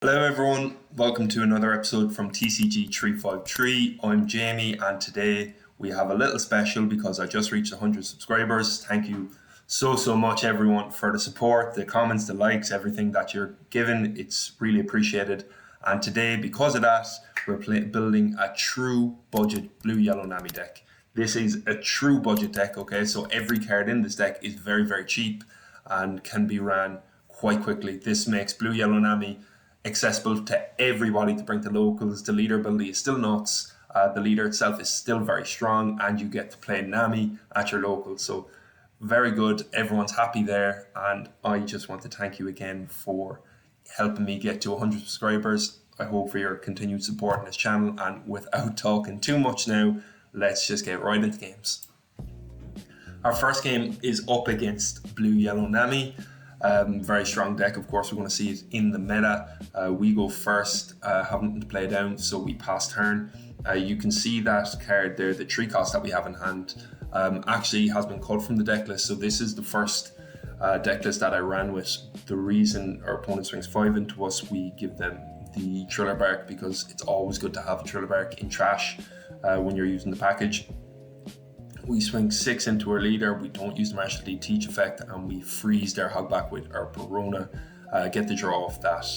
Hello everyone, welcome to another episode from TCG 353. I'm Jamie and today we have a little special because I just reached 100 subscribers. Thank you so much everyone for the support, the comments, the likes, everything that you're giving. It's really appreciated. And today, because of that, we're building a true budget Blue Yellow Nami deck. This is a true budget deck, okay? So every card in this deck is very cheap and can be ran quite quickly. This makes Blue Yellow Nami accessible to everybody to bring to locals. The leader ability is still nuts. The leader itself is still very strong, and you get to play Nami at your local. So very good. Everyone's happy there, and I just want to thank you again for helping me get to 100 subscribers. I hope for your continued support on this channel, and without talking too much now, let's just get right into games. Our first game is up against Blue Yellow Nami. Very strong deck, of course. We're going to see it in the meta. We go first, having to play down, so we pass turn. You can see that card there, the 3 cost that we have in hand, actually has been cut from the deck list. So this is the first deck list that I ran with. The reason our opponent swings 5 into us, we give them the Triller Bark, because it's always good to have a Triller Bark in trash when you're using the package. We swing 6 into our leader, we don't use the Martial D Teach effect, and we freeze their hogback with our Perona, get the draw off that,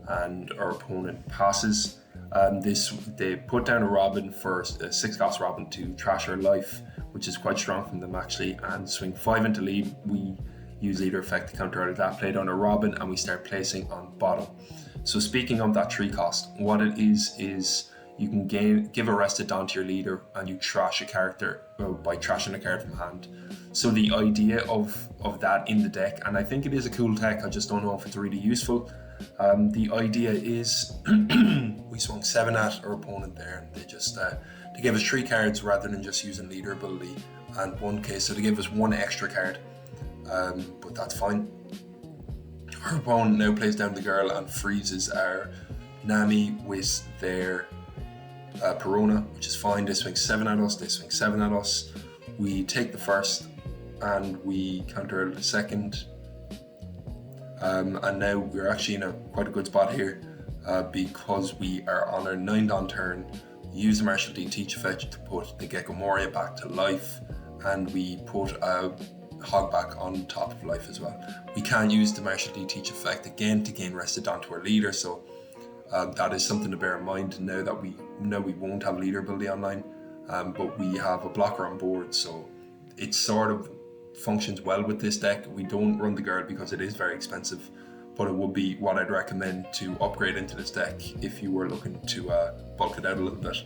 and our opponent passes. They put down a Robin for a 6 cost Robin to trash our life, which is quite strong from them actually, and swing 5 into lead. We use leader effect to counter out of that, play down a Robin, and we start placing on bottom. So speaking of that 3 cost, what it is you can give a rested Dawn to your leader, and you trash a character by trashing a card from hand. So the idea of that in the deck, and I think it is a cool tech, I just don't know if it's really useful. The idea is we swung 7 at our opponent there, and they gave us 3 cards rather than just using leader ability and 1k, so they gave us 1 extra card, but that's fine. Our opponent now plays down the girl and freezes our Nami with their Perona, which is fine. They swing 7 at us, they swing 7 at us. We take the first and we counter out the second. And now we're actually in quite a good spot here because we are on our 9 Dawn turn. Use the Martial D Teach effect to put the Gecko Moria back to life, and we put a Hogback on top of life as well. We can use the Martial D Teach effect again to gain rested onto our leader, so that is something to bear in mind now that we know we won't have leader ability online, but we have a blocker on board, so it sort of functions well with this deck. We don't run the girl because it is very expensive, but it would be what I'd recommend to upgrade into this deck if you were looking to bulk it out a little bit.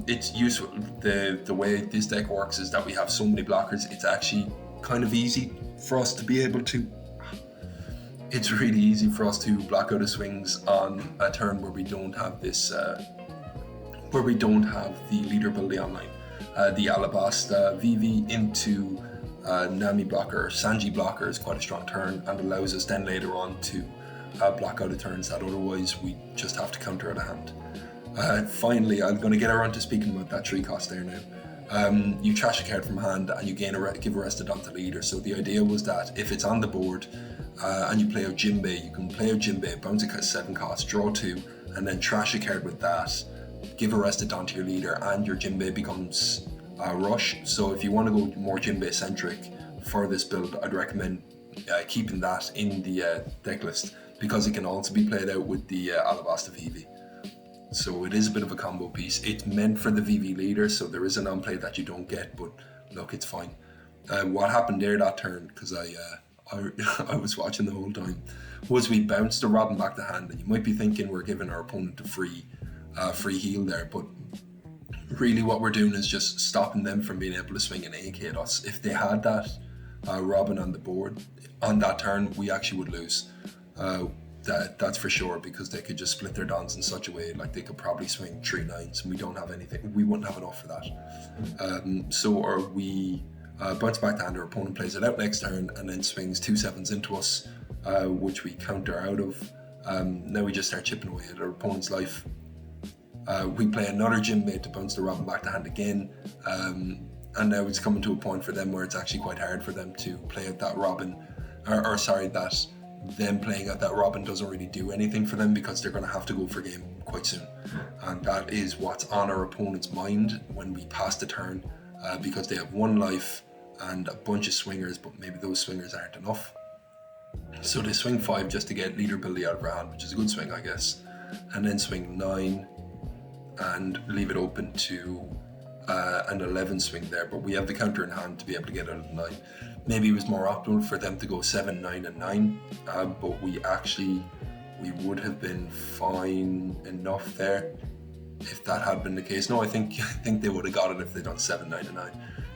It's useful. The way this deck works is that we have so many blockers, it's actually kind of easy for us to be able to It's really easy for us to block out the swings on a turn where we don't have this, where we don't have the leader ability online. The Alabasta VV into Nami blocker, Sanji blocker is quite a strong turn and allows us then later on to block out the turns that otherwise we just have to counter out a hand. Finally, I'm going to get around to speaking about that 3 cost there now. You trash a card from hand and you give a rested onto leader. So the idea was that if it's on the board and you play out Jinbei, you can play out Jinbei, bounce a 7 cost, draw 2, and then trash a card with that, give a rested onto your leader, and your Jinbei becomes rush. So if you want to go more Jinbei centric for this build, I'd recommend keeping that in the deck list, because it can also be played out with the Alabasta VV. So it is a bit of a combo piece. It's meant for the VV leader, so there is an on-play that you don't get, but look, it's fine. What happened there that turn, because I was watching the whole time, was we bounced the Robin back to hand, and you might be thinking we're giving our opponent a free heal there, but really what we're doing is just stopping them from being able to swing an AK at us. If they had that Robin on the board on that turn, we actually would lose. That's for sure, because they could just split their dons in such a way, like they could probably swing 3 9s, and we don't have anything. We wouldn't have enough for that. We bounce back to hand, our opponent plays it out next turn, and then swings 2 7s into us, which we counter out of. Now we just start chipping away at our opponent's life. We play another Jinbei to bounce the Robin back to hand again, and now it's coming to a point for them where it's actually quite hard for them to play out that Robin, that them playing out that Robin doesn't really do anything for them because they're going to have to go for game quite soon. And that is what's on our opponent's mind when we pass the turn, because they have 1 life and a bunch of swingers, but maybe those swingers aren't enough. So they swing 5 just to get leader ability out of our hand, which is a good swing, I guess. And then swing 9 and leave it open to an 11 swing there, but we have the counter in hand to be able to get out of 9. Maybe it was more optimal for them to go 7, 9 and 9, but we would have been fine enough there if that had been the case. No, I think they would have got it if they'd done 7, 9 and 9.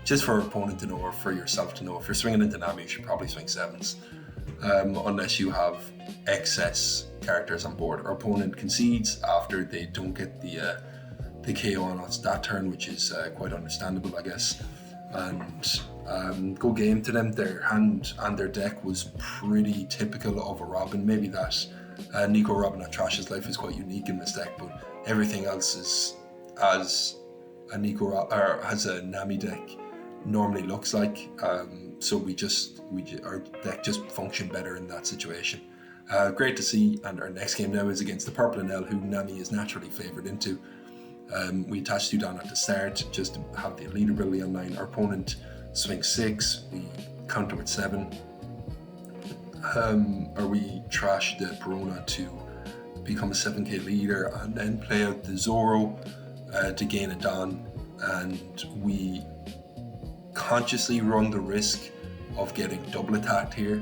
Just for our opponent to know, or for yourself to know. If you're swinging into Nami, you should probably swing 7s, unless you have excess characters on board. Our opponent concedes after they don't get the KO on us that turn, which is quite understandable, I guess. And go game to them. Their hand and their deck was pretty typical of a Robin. Maybe that Nico Robin at Trash's Life is quite unique in this deck, but everything else is as a Nami deck normally looks like. So our deck just functioned better in that situation. Great to see. And our next game now is against the Purple Enel, who Nami is naturally favoured into. We attach 2 down at the start just to have the leader ability on 9. Our opponent swings 6, we counter with 7. Or we trash the Perona to become a 7k leader and then play out the Zoro to gain a Don, and we consciously run the risk of getting double attacked here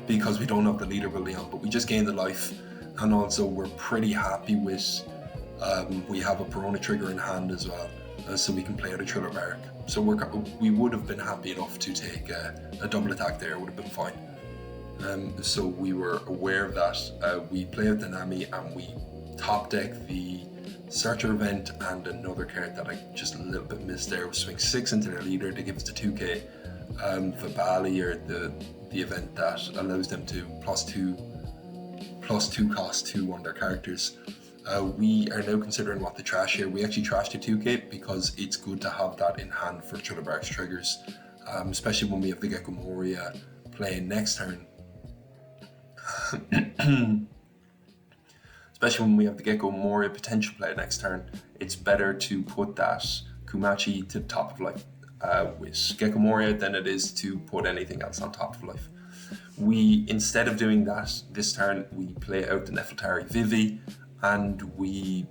because we don't have the leader ability on, but we just gain the life, and also we're pretty happy with we have a Perona trigger in hand as well, so we can play out a Triller Barrack. So we would have been happy enough to take a double attack there, would have been fine. So we were aware of that. We play out the Nami and we top deck the Searcher event and another card that I just a little bit missed there. We swing 6 into their leader to give us the 2k. Vibali, or the event that allows them to +2 cost 2 on their characters. We are now considering what to trash here. We actually trashed the 2k because it's good to have that in hand for Triller Barrack's triggers, especially when we have the Gecko Moria playing next turn. Especially when we have the Gecko Moria potential play next turn, it's better to put that Kumachi to the top of life with Gecko Moria than it is to put anything else on top of life. We, instead of doing that this turn, we play out the Nefeltari Vivi and we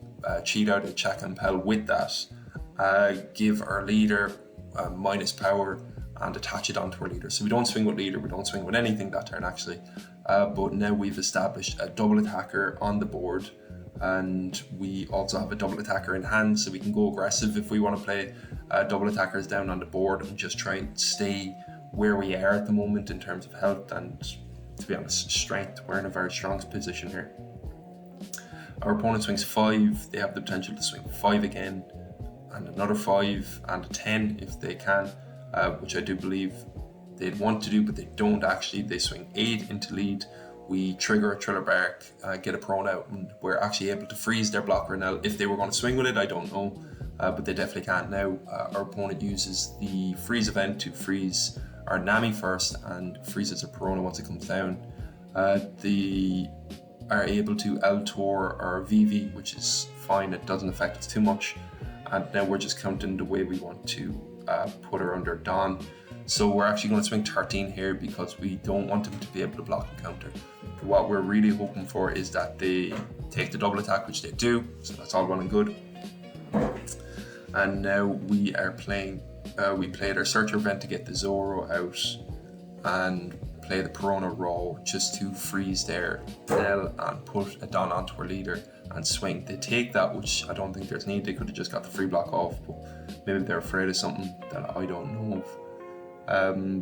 cheat out a Chak and Pel with that, give our leader minus power and attach it onto our leader. So we don't swing with leader, we don't swing with anything that turn actually. But now we've established a double attacker on the board, and we also have a double attacker in hand, so we can go aggressive if we want to play double attackers down on the board and just try and stay where we are at the moment in terms of health and, to be honest, strength. We're in a very strong position here. Our opponent swings 5, they have the potential to swing 5 again, and another 5 and a 10 if they can, which I do believe they'd want to do, but they don't actually. They swing 8 into lead. We trigger a Triller Barrack, get a Perona out, and we're actually able to freeze their blocker now. If they were going to swing with it, I don't know, but they definitely can't now. Our opponent uses the freeze event to freeze our Nami first and freezes a Perona once it comes down. They are able to L-Tor our Vivi, which is fine, it doesn't affect us too much. And now we're just counting the way we want to put her under Dawn. So we're actually going to swing 13 here because we don't want them to be able to block and counter. But what we're really hoping for is that they take the double attack, which they do, so that's all well and good. And now we are playing, we played our Searcher event to get the Zoro out and play the Perona Raw just to freeze their Enel and put a Don onto our leader and swing. They take that, which I don't think there's need. They could have just got the free block off, but maybe they're afraid of something that I don't know of.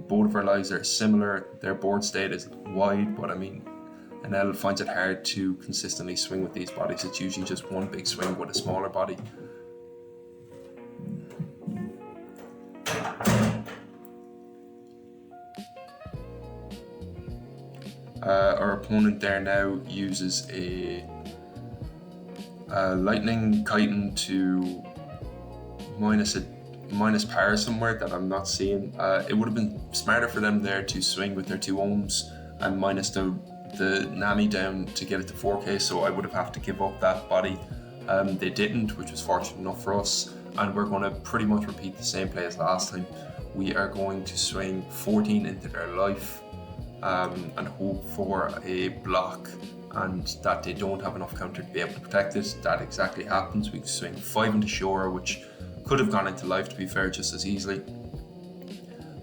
Both of our lives are similar. Their board state is wide, but I mean, Enel finds it hard to consistently swing with these bodies. It's usually just one big swing with a smaller body. Our opponent there now uses a Lightning Chitin to minus power somewhere that I'm not seeing. It would have been smarter for them there to swing with their 2 ohms and minus the Nami down to get it to 4k, so I would have to give up that body. They didn't, which was fortunate enough for us, and we're going to pretty much repeat the same play as last time. We are going to swing 14 into their life and hope for a block, and that they don't have enough counter to be able to protect it. That exactly happens. We swing 5 into Shora, which could have gone into life, to be fair, just as easily.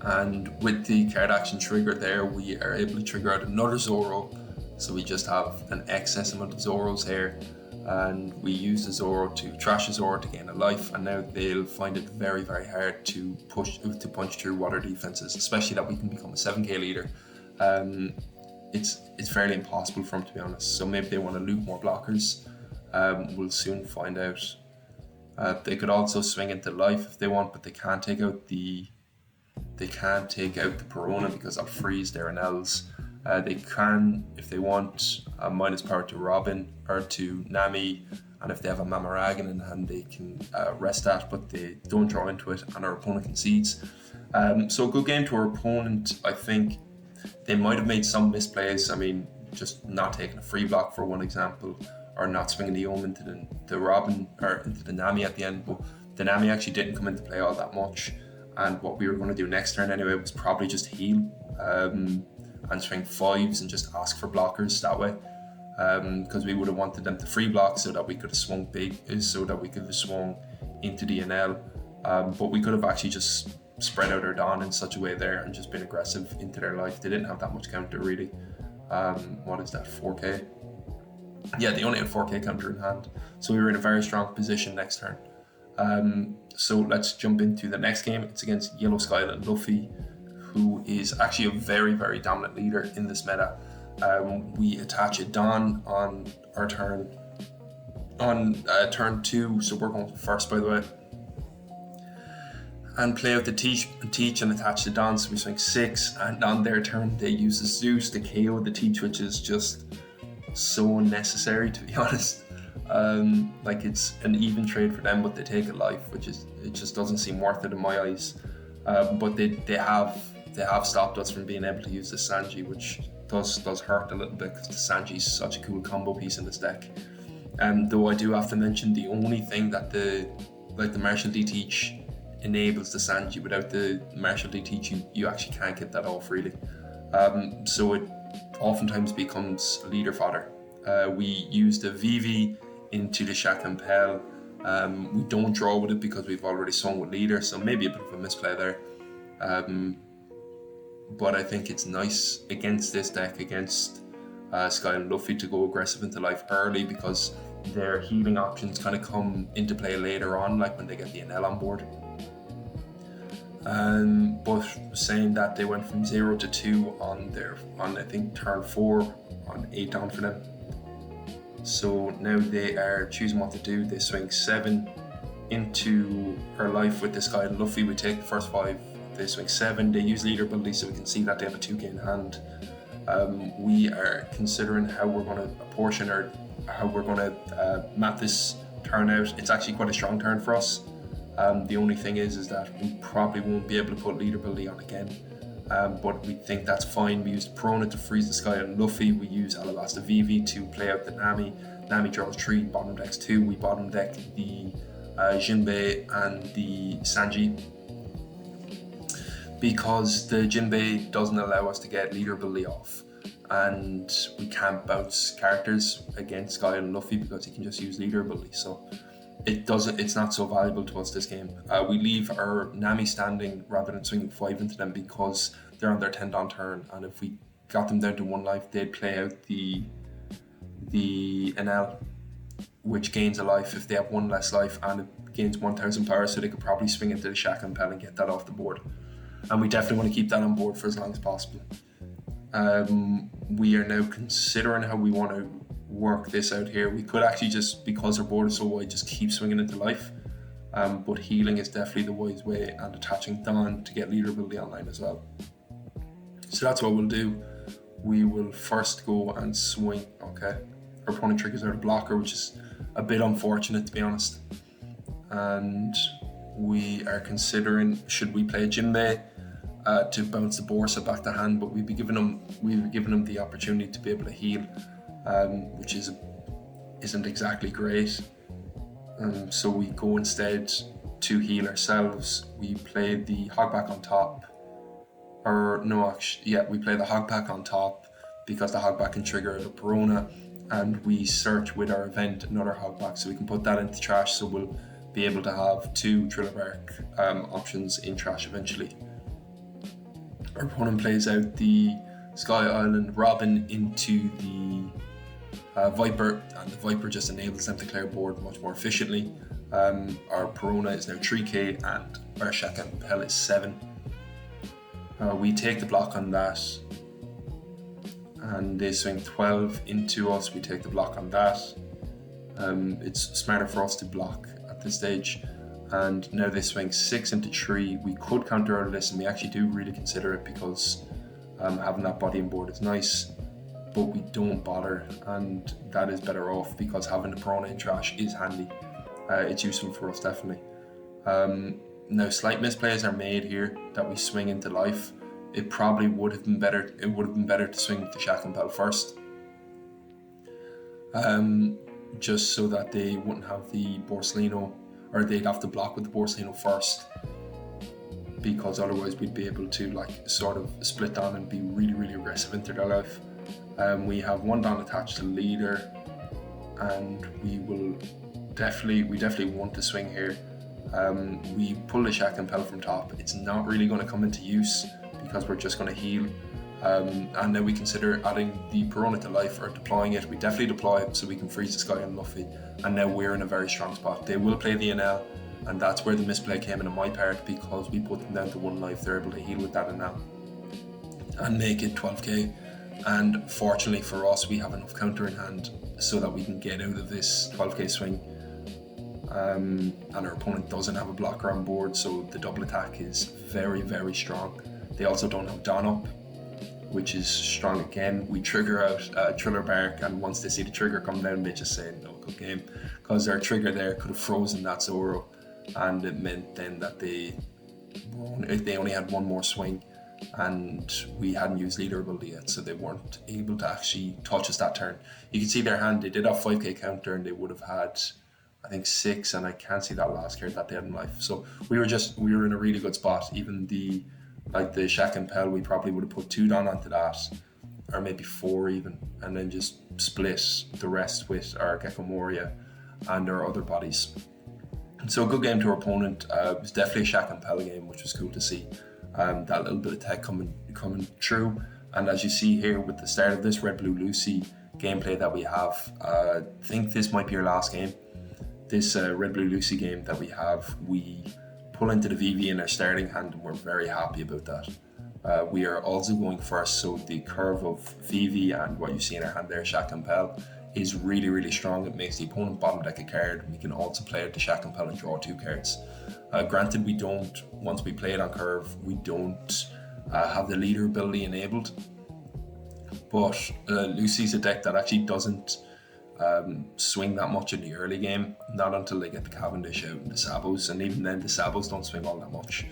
And with the card action trigger there, we are able to trigger out another Zoro, so we just have an excess amount of Zoros here, and we use the Zoro to trash the Zoro to gain a life, and now they'll find it very, very hard to punch through water defenses, especially that we can become a 7k leader. It's fairly impossible for them, to be honest, so maybe they want to loot more blockers. We'll soon find out. They could also swing into life if they want, but they can't take out the Perona because that'll freeze their Enels. They can, if they want, minus power to Robin or to Nami, and if they have a Mamaragan in hand, they can rest that, but they don't draw into it, and our opponent concedes. So a good game to our opponent. I think they might have made some misplays. I mean, just not taking a free block, for one example, or not swinging the Ohm into the Robin or into the Nami at the end. But the Nami actually didn't come into play all that much, and what we were going to do next turn anyway was probably just heal and swing 5s and just ask for blockers that way, because we would have wanted them to free block so that we could have swung into the Enel, but we could have actually just spread out our Dawn in such a way there and just been aggressive into their life. They didn't have that much counter really. What is that, 4k? Yeah, they only had 4k counter in hand, so we were in a very strong position next turn. So let's jump into the next game. It's against Yellow Sky Island Luffy, who is actually a very, very dominant leader in this meta. We attach a Dawn on our turn, on turn 2, so we're going first, by the way, and play out the teach and attach the Dawn, so we swing 6, and on their turn they use the Zeus to KO the teach, which is just so unnecessary, to be honest. Like, it's an even trade for them, but they take a life, which is, it just doesn't seem worth it in my eyes. But they have stopped us from being able to use the Sanji, which does hurt a little bit, because the Sanji is such a cool combo piece in this deck. Though I do have to mention, the only thing that the Martial D Teach enables the Sanji. Without the Martial D Teach, you actually can't get that off really. So it oftentimes becomes leader fodder. We use the Vivi into the Shaq and Pell. We don't draw with it because we've already swung with leader, so maybe a bit of a misplay there. But I think it's nice against this deck, against Sky and Luffy, to go aggressive into life early, because their healing options kind of come into play later on, like when they get the Enel on board. But saying that, they went from 0 to 2 on I think turn 4 on 8 down for them. So now they are choosing what to do. They swing 7 into her life with the Sky and Luffy. We take the first 5. They swing 7. They use leader ability, so we can see that they have a 2k in hand. We are considering how we're going to apportion or how we're going to map this turn out. It's actually quite a strong turn for us. The only thing is that we probably won't be able to put leader ability on again. But we think that's fine. We used Perona to freeze the Sky and Luffy. We use Alabasta Vivi to play out the Nami. Nami draws 3, bottom decks 2. We bottom deck the Jinbei and the Sanji, because the Jinbei doesn't allow us to get leader ability off, and we can't bounce characters against Sky and Luffy because he can just use leader ability. So it's not so valuable to us this game. We leave our Nami standing rather than swinging 5 into them because they're on their 10 down turn, and if we got them down to 1 life, they'd play out the Enel, which gains a life if they have 1 less life, and it gains 1000 power, so they could probably swing into the Shaq and Pell and get that off the board. And we definitely want to keep that on board for as long as possible. We are now considering how we want to work this out here. We could actually just, because our board is so wide, just keep swinging into life. But healing is definitely the wise way, and attaching Dawn to get leader ability online as well. So that's what we'll do. We will first go and swing. Okay, our opponent triggers out a blocker, which is a bit unfortunate, to be honest. And we are considering, should we play Jinbei? to bounce the Borsa back to hand, but we'd be giving him the opportunity to be able to heal, which isn't exactly great. So we go instead to heal ourselves. We play the Hogback on top, we play the Hogback on top because the Hogback can trigger the Perona, and we search with our event another Hogback, so we can put that into trash, so we'll be able to have 2 Thriller Bark options in trash eventually. Our opponent plays out the Sky Island Robin into the Viper, and the Viper just enables them to clear board much more efficiently. Our Perona is now 3k and our Shaka Pell is 7. We take the block on that, and they swing 12 into us. We take the block on that. It's smarter for us to block at this stage, and now they swing 6 into 3. We could counter out of this, and we actually do really consider it because having that body on board is nice, but we don't bother, and that is better off because having the Perona in trash is handy. It's useful for us, definitely. Now slight misplays are made here that we swing into life. It probably would have been better. It would have been better to swing with the Shaq and Pell first, just so that they wouldn't have the Borsellino, or they'd have to block with the Borsellino first, because otherwise we'd be able to sort of split down and be really, really aggressive into their life. We have 1 down attached to the leader, and we definitely want to swing here. We pull the Shaq and Pell from top. It's not really going to come into use because we're just going to heal. And then we consider adding the Perona to life or deploying it. We definitely deploy it so we can freeze the Sky Island Luffy, and now we're in a very strong spot. They will play the Enel, and that's where the misplay came in on my part, because we put them down to 1 life. They're able to heal with that Enel and make it 12k. And fortunately for us, we have enough counter in hand so that we can get out of this 12k swing. And our opponent doesn't have a blocker on board, so the double attack is very, very strong. They also don't have Dawn up, which is strong again. We trigger out Thriller Bark, and once they see the trigger come down, they just say no, good game, because our trigger there could have frozen that Zoro, and it meant then that they only had 1 more swing, and we hadn't used leader ability yet, so they weren't able to actually touch us that turn. You can see their hand, they did have 5k counter, and they would have had, I think, 6, and I can't see that last card that they had in life. So we were in a really good spot. Even the Shaq and Pell, we probably would have put 2 down onto that, or maybe 4 even, and then just split the rest with our Gecko Moria and our other bodies. So a good game to our opponent. It was definitely a Shaq and Pell game, which was cool to see. That little bit of tech coming true. And as you see here with the start of this Red Blue Lucy gameplay that we have, I think this might be our last game. This Red Blue Lucy game that we have, we pull into the VV in our starting hand, and we're very happy about that. We are also going first, so the curve of VV and what you see in our hand there, Shaq and Pell, is really, really strong. It makes the opponent bottom deck a card. We can also play out the Shaq and Pell and draw 2 cards. Granted, once we play it on curve, we don't have the leader ability enabled, but Lucy's a deck that actually doesn't swing that much in the early game, not until they get the Cavendish out and the Sabos, and even then the Sabos don't swing all that much.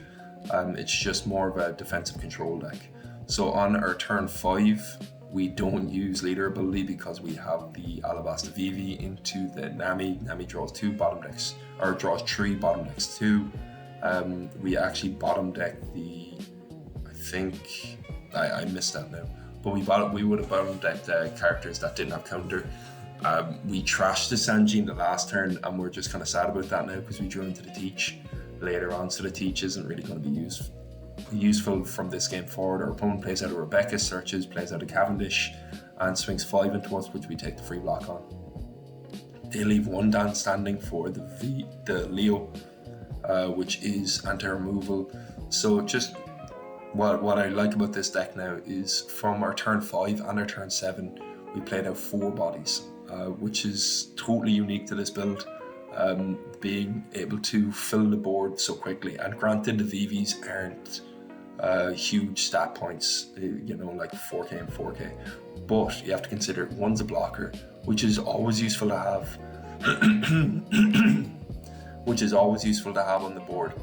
It's just more of a defensive control deck. So on our turn 5, we don't use leader ability because we have the Alabasta VV into the Nami. Nami draws 2 bottom decks, or draws 3 bottom decks 2. We actually bottom deck I missed that now, but we would have bottom decked characters that didn't have counter. We trashed the Sanji in the last turn, and we're just kind of sad about that now because we drew into the Teach later on, so the Teach isn't really going to be useful from this game forward. Our opponent plays out a Rebecca, searches, plays out a Cavendish, and swings 5 into us, which we take the free block on. They leave 1 down standing for the Leo, which is anti-removal. So just what I like about this deck now is from our turn 5 and our turn 7, we played out 4 bodies, which is totally unique to this build, being able to fill the board so quickly. And granted, the VVs aren't huge stat points, like 4k and 4k, but you have to consider one's a blocker, which is always useful to have, which is always useful to have on the board.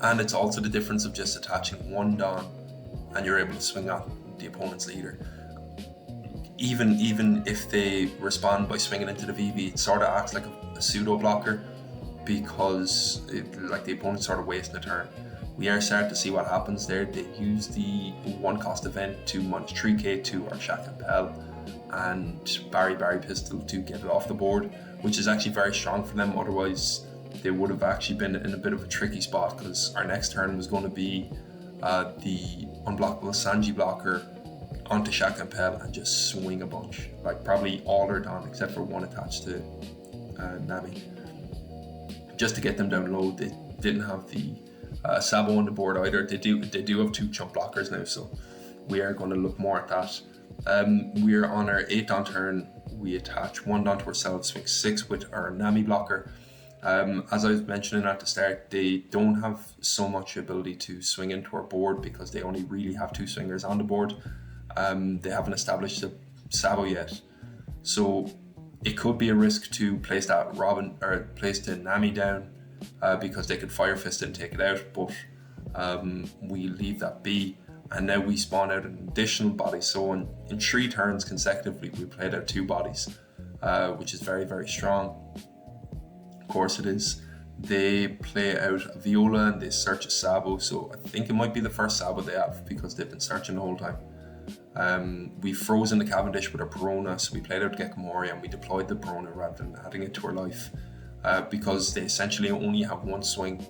And it's also the difference of just attaching one Don and you're able to swing at the opponent's leader. Even if they respond by swinging into the VV, it sort of acts like a pseudo blocker, because the opponent's sort of wasting a turn. We are starting to see what happens there. They use the 1-cost event to -3k to our Shaq and Pell and Barry Pistol to get it off the board, which is actually very strong for them. Otherwise, they would have actually been in a bit of a tricky spot, because our next turn was going to be the unblockable Sanji blocker onto Shaq and Pell and just swing a bunch, like probably all are done except for one attached to Nami, just to get them down low. They didn't have the Sabo on the board either. They do have 2 chump blockers now, so we are going to look more at that. We're on our 8 Don turn. We attach 1 Don to ourselves, swing 6 with our Nami blocker. As I was mentioning at the start, they don't have so much ability to swing into our board because they only really have 2 swingers on the board. They haven't established a Sabo yet, so it could be a risk to place that place the Nami down, because they could Fire Fist it and take it out, but we leave that be, and now we spawn out an additional body. So in 3 turns consecutively, we played out 2 bodies, which is very, very strong. Of course it is. They play out Viola and they search a Sabo, so I think it might be the first Sabo they have, because they've been searching the whole time. We froze in the Cavendish with our Perona, so we played out Gecko Moria and we deployed the Perona rather than adding it to our life, because they essentially only have 1 swing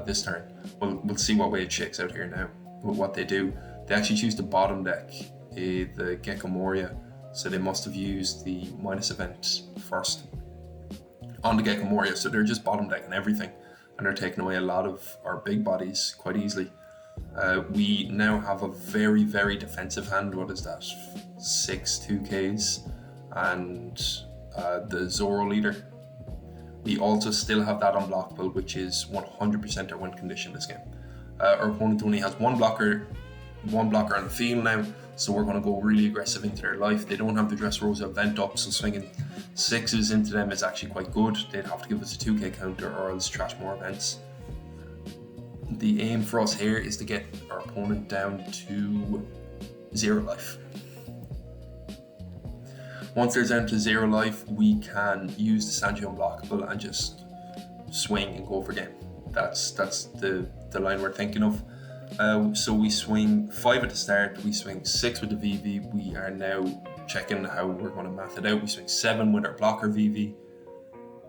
this turn. We'll see what way it shakes out here now. But what they do, they actually choose the bottom deck, the Gecko Moria, so they must have used the minus event first on the Gecko Moria, so they're just bottom decking everything, and they're taking away a lot of our big bodies quite easily. We now have a very, very defensive hand. What is that? 6 2Ks and the Zoro leader. We also still have that unblockable, which is 100% our win condition this game. Our opponent only has one blocker on the field now, so we're going to go really aggressive into their life. They don't have the Dressrosa event up, so swinging 6s into them is actually quite good. They'd have to give us a 2k counter or else trash more events. The aim for us here is to get our opponent down to 0 life. Once they're down to 0 life, we can use the Sanji unblockable and just swing and go for game. That's the line we're thinking of. So we swing 5 at the start, we swing 6 with the VV. We are now checking how we're going to math it out. We swing 7 with our blocker VV.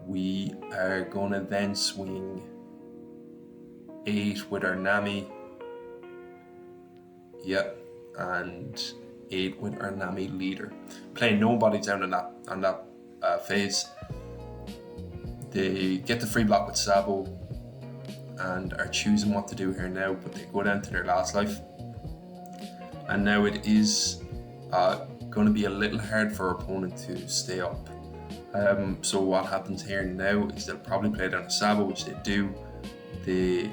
We are going to then swing 8 with our Nami. Yep, and 8 with our Nami leader. Playing nobody down on that phase. They get the free block with Sabo and are choosing what to do here now, but they go down to their last life. And now it is going to be a little hard for our opponent to stay up. So what happens here now is they'll probably play down a Sabo, which they do. They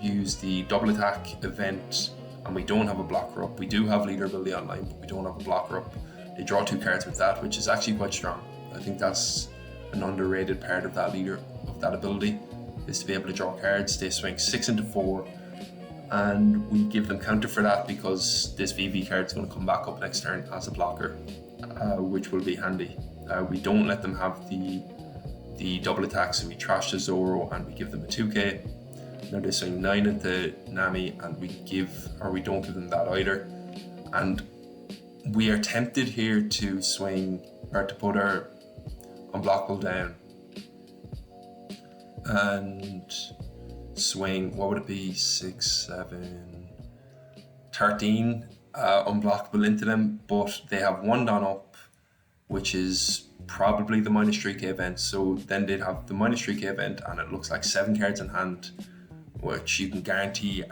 use the double attack event, and we don't have a blocker up. We do have leader ability online, but we don't have a blocker up. They draw 2 cards with that, which is actually quite strong. I think that's an underrated part of that ability, is to be able to draw cards. They swing 6 into 4, and we give them counter for that because this VV card is going to come back up next turn as a blocker, which will be handy. We don't let them have the double attack, so we trash the Zoro and we give them a 2k. Now they swing 9 into Nami and we don't give them that either. And we are tempted here to swing, or to put our unblockable down and swing, what would it be, 6, 7, 13 unblockable into them, but they have 1 Don up, which is probably the -3k event. So then they'd have the -3k event, and it looks like 7 cards in hand, which you can guarantee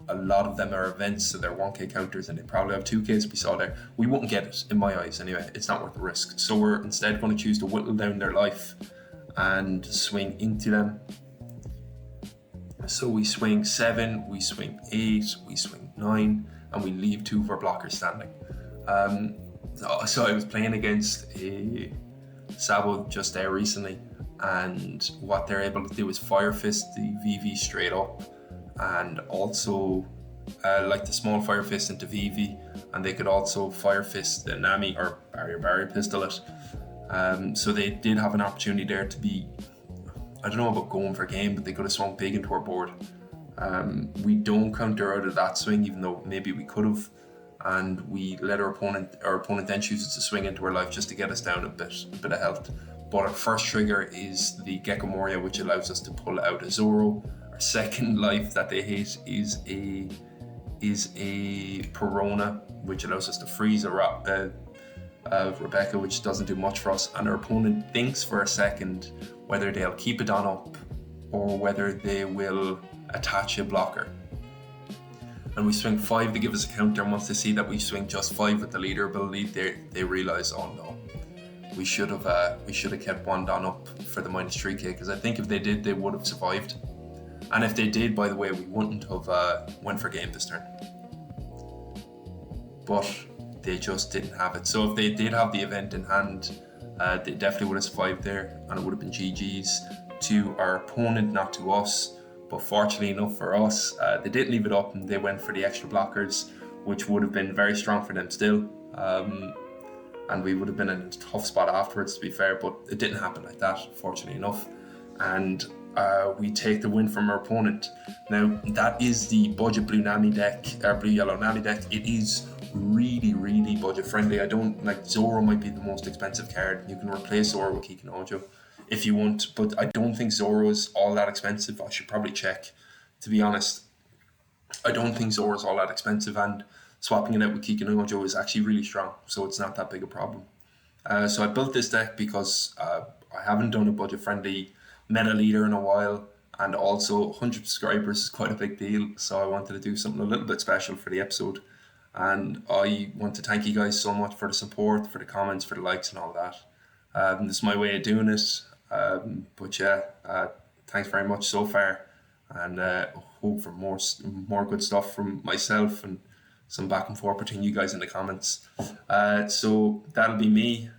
a lot of them are events, so they're 1k counters, and they probably have 2ks we saw there. We wouldn't get it, in my eyes anyway. It's not worth the risk. So we're instead going to choose to whittle down their life and swing into them. So we swing 7, we swing 8, we swing 9, and we leave 2 of our blockers standing. So I was playing against a Sabo just there recently, and what they're able to do is Fire Fist the VV straight up and also like the small fire fist into Vivi, and they could also fire fist the Nami or barrier pistol it. So they did have an opportunity there to be, I don't know about going for game, but they could have swung big into our board. We don't counter out of that swing, even though maybe we could have, and we let our opponent then chooses to swing into our life just to get us down a bit of health. But our first trigger is the Gecko Moria, which allows us to pull out a Zoro. Our second life that they hit is a Perona, which allows us to freeze a Rebecca, which doesn't do much for us. And our opponent thinks for a second whether they'll keep it on up or whether they will attach a blocker. And we swing 5 to give us a counter, and once they see that we swing just 5 with the leader ability, they realise, oh no, we should have kept one down up for the -3k, because I think if they did, they would have survived. And if they did, by the way, we wouldn't have went for game this turn. But they just didn't have it. So if they did have the event in hand, they definitely would have survived there, and it would have been GG's to our opponent, not to us. But fortunately enough for us, they didn't leave it up, and they went for the extra blockers, which would have been very strong for them still. And we would have been in a tough spot afterwards, to be fair, but it didn't happen like that, fortunately enough. And we take the win from our opponent. Now, that is the budget Blue Yellow Nami deck. It is really, really budget friendly. I don't like Zoro might be the most expensive card. You can replace Zoro with Kikinojo if you want, but I don't think Zoro is all that expensive. I should probably check, to be honest. I don't think Zoro is all that expensive, and swapping it out with Kikinojo is actually really strong, so it's not that big a problem. So I built this deck because I haven't done a budget friendly meta leader in a while, and also 100 subscribers is quite a big deal, so I wanted to do something a little bit special for the episode. And I want to thank you guys so much for the support, for the comments, for the likes and all that. This is my way of doing it. But yeah, thanks very much so far, and hope for more good stuff from myself and some back and forth between you guys in the comments. So that'll be me.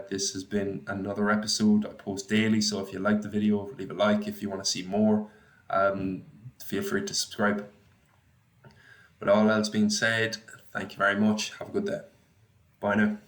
This has been another episode. I post daily, so if you like the video, leave a like. If you want to see more, feel free to subscribe. With all else being said, thank you very much. Have a good day. Bye now.